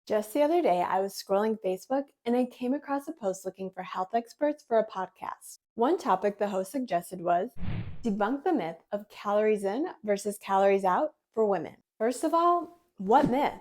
Just the other day, I was scrolling Facebook and I came across a post looking for health experts for a podcast. One topic the host suggested was debunk the myth of calories in versus calories out for women. First of all, what myth?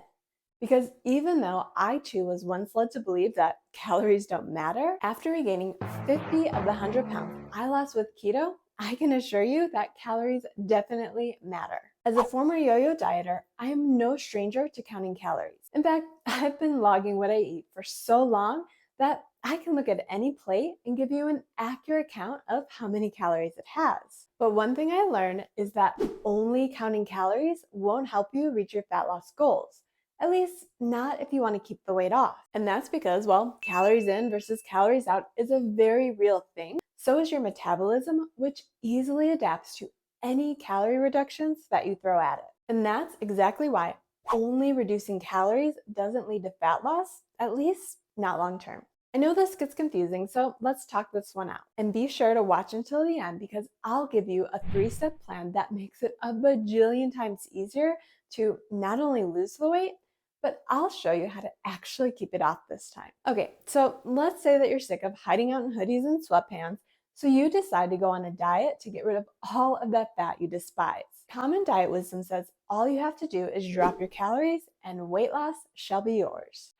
Because even though I too was once led to believe that calories don't matter, after regaining 50 of the 100 pounds I lost with keto, I can assure you that calories definitely matter. As a former yo-yo dieter, I am no stranger to counting calories. In fact, I've been logging what I eat for so long that I can look at any plate and give you an accurate count of how many calories it has. But one thing I learned is that only counting calories won't help you reach your fat loss goals. At least not if you want to keep the weight off. And that's because, well, calories in versus calories out is a very real thing. So is your metabolism, which easily adapts to any calorie reductions that you throw at it. And that's exactly why only reducing calories doesn't lead to fat loss, at least not long term. I know this gets confusing, so let's talk this one out. And be sure to watch until the end because I'll give you a 3-step plan that makes it a bajillion times easier to not only lose the weight, but I'll show you how to actually keep it off this time. Okay, so let's say that you're sick of hiding out in hoodies and sweatpants, so you decide to go on a diet to get rid of all of that fat you despise. Common diet wisdom says all you have to do is drop your calories and weight loss shall be yours.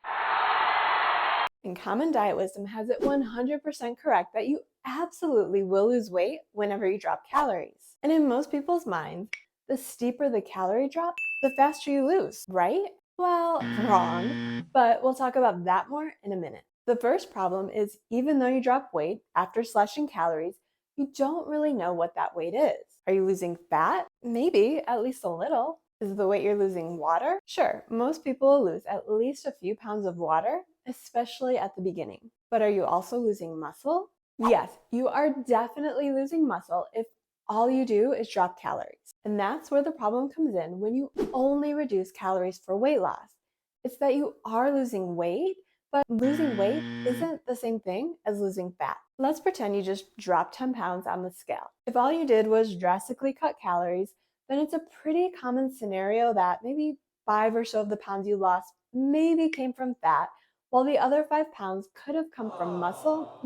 And common diet wisdom has it 100% correct that you absolutely will lose weight whenever you drop calories. And in most people's minds, the steeper the calorie drop, the faster you lose, right? Well, wrong, but we'll talk about that more in a minute. The first problem is even though you drop weight after slashing calories, you don't really know what that weight is. Are you losing fat? Maybe, at least a little. Is the weight you're losing water? Sure, most people will lose at least a few pounds of water, especially at the beginning. But are you also losing muscle? Yes, you are definitely losing muscle if all you do is drop calories. And that's where the problem comes in when you only reduce calories for weight loss. It's that you are losing weight, but losing weight isn't the same thing as losing fat. Let's pretend you just dropped 10 pounds on the scale. If all you did was drastically cut calories, then it's a pretty common scenario that maybe 5 or so of the pounds you lost maybe came from fat, while the other 5 pounds could have come from muscle,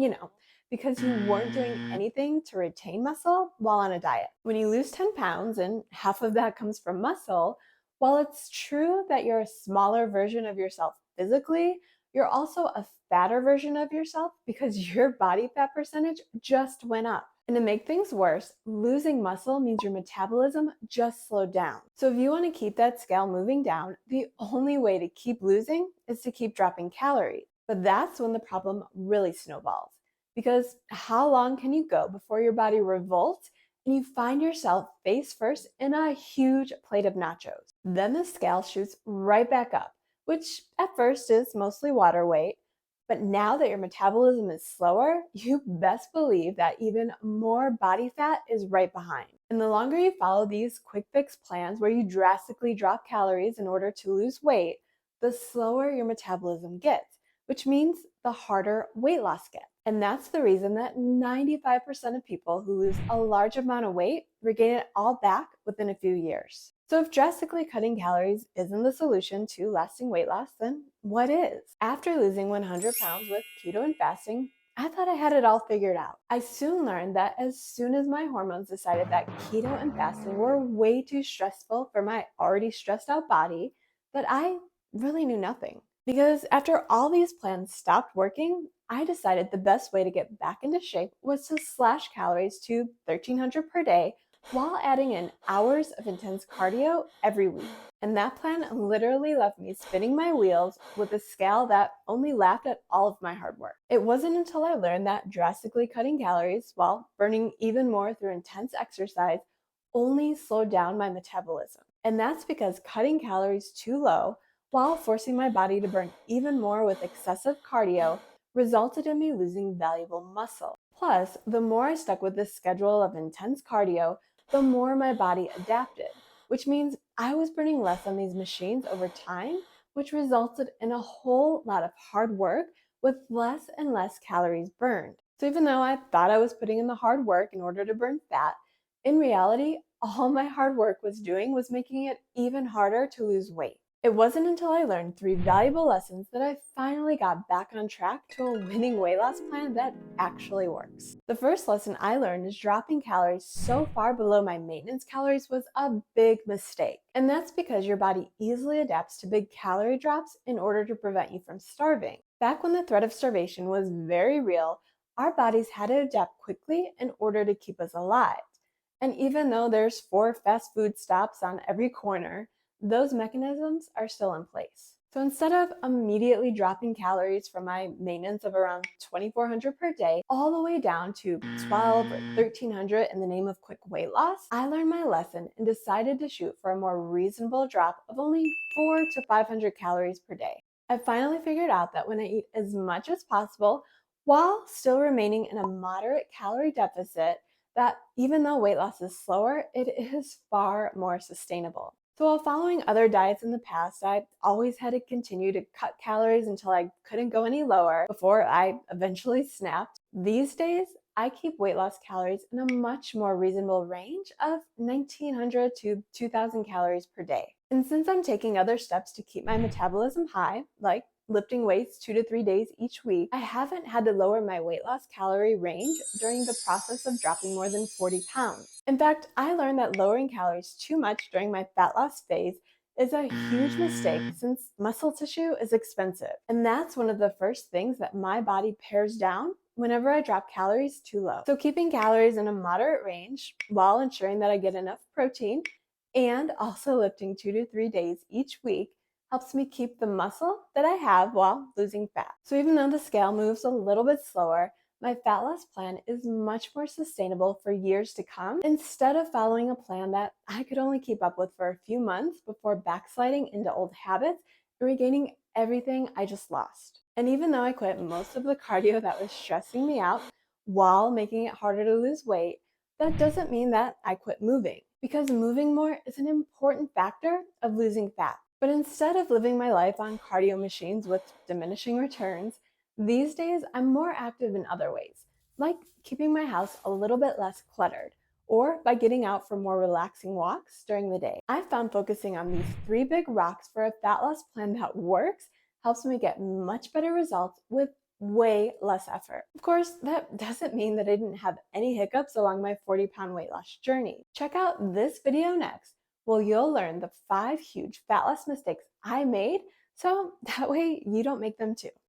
because you weren't doing anything to retain muscle while on a diet. When you lose 10 pounds and half of that comes from muscle, while it's true that you're a smaller version of yourself physically, you're also a fatter version of yourself because your body fat percentage just went up. And to make things worse, losing muscle means your metabolism just slowed down. So if you want to keep that scale moving down, the only way to keep losing is to keep dropping calories. But that's when the problem really snowballs. Because how long can you go before your body revolts and you find yourself face first in a huge plate of nachos? Then the scale shoots right back up, which at first is mostly water weight. But now that your metabolism is slower, you best believe that even more body fat is right behind. And the longer you follow these quick fix plans where you drastically drop calories in order to lose weight, the slower your metabolism gets, which means the harder weight loss gets. And that's the reason that 95% of people who lose a large amount of weight regain it all back within a few years. So if drastically cutting calories isn't the solution to lasting weight loss, then what is? After losing 100 pounds with keto and fasting, I thought I had it all figured out. I soon learned that as soon as my hormones decided that keto and fasting were way too stressful for my already stressed out body, that I really knew nothing. Because after all these plans stopped working, I decided the best way to get back into shape was to slash calories to 1,300 per day while adding in hours of intense cardio every week. And that plan literally left me spinning my wheels with a scale that only laughed at all of my hard work. It wasn't until I learned that drastically cutting calories while burning even more through intense exercise only slowed down my metabolism. And that's because cutting calories too low while forcing my body to burn even more with excessive cardio resulted in me losing valuable muscle. Plus, the more I stuck with this schedule of intense cardio, the more my body adapted, which means I was burning less on these machines over time, which resulted in a whole lot of hard work with less and less calories burned. So even though I thought I was putting in the hard work in order to burn fat, in reality, all my hard work was doing was making it even harder to lose weight. It wasn't until I learned 3 valuable lessons that I finally got back on track to a winning weight loss plan that actually works. The first lesson I learned is dropping calories so far below my maintenance calories was a big mistake. And that's because your body easily adapts to big calorie drops in order to prevent you from starving. Back when the threat of starvation was very real, our bodies had to adapt quickly in order to keep us alive. And even though there's 4 fast food stops on every corner, those mechanisms are still in place. So instead of immediately dropping calories from my maintenance of around 2,400 per day all the way down to 12 or 1,300 in the name of quick weight loss, I learned my lesson and decided to shoot for a more reasonable drop of only 4 to 500 calories per day. I finally figured out that when I eat as much as possible while still remaining in a moderate calorie deficit, that even though weight loss is slower, it is far more sustainable. So while following other diets in the past, I always had to continue to cut calories until I couldn't go any lower before I eventually snapped. These days, I keep weight loss calories in a much more reasonable range of 1,900 to 2,000 calories per day. And since I'm taking other steps to keep my metabolism high, like lifting weights 2 to 3 days each week, I haven't had to lower my weight loss calorie range during the process of dropping more than 40 pounds. In fact, I learned that lowering calories too much during my fat loss phase is a huge mistake since muscle tissue is expensive. And that's one of the first things that my body pares down whenever I drop calories too low. So keeping calories in a moderate range while ensuring that I get enough protein and also lifting 2 to 3 days each week helps me keep the muscle that I have while losing fat. So even though the scale moves a little bit slower, my fat loss plan is much more sustainable for years to come instead of following a plan that I could only keep up with for a few months before backsliding into old habits and regaining everything I just lost. And even though I quit most of the cardio that was stressing me out while making it harder to lose weight, that doesn't mean that I quit moving, because moving more is an important factor of losing fat. But instead of living my life on cardio machines with diminishing returns, these days I'm more active in other ways, like keeping my house a little bit less cluttered, or by getting out for more relaxing walks during the day. I found focusing on these 3 big rocks for a fat loss plan that works helps me get much better results with way less effort. Of course, that doesn't mean that I didn't have any hiccups along my 40-pound weight loss journey. Check out this video next, where you'll learn the 5 huge fat loss mistakes I made so that way you don't make them too.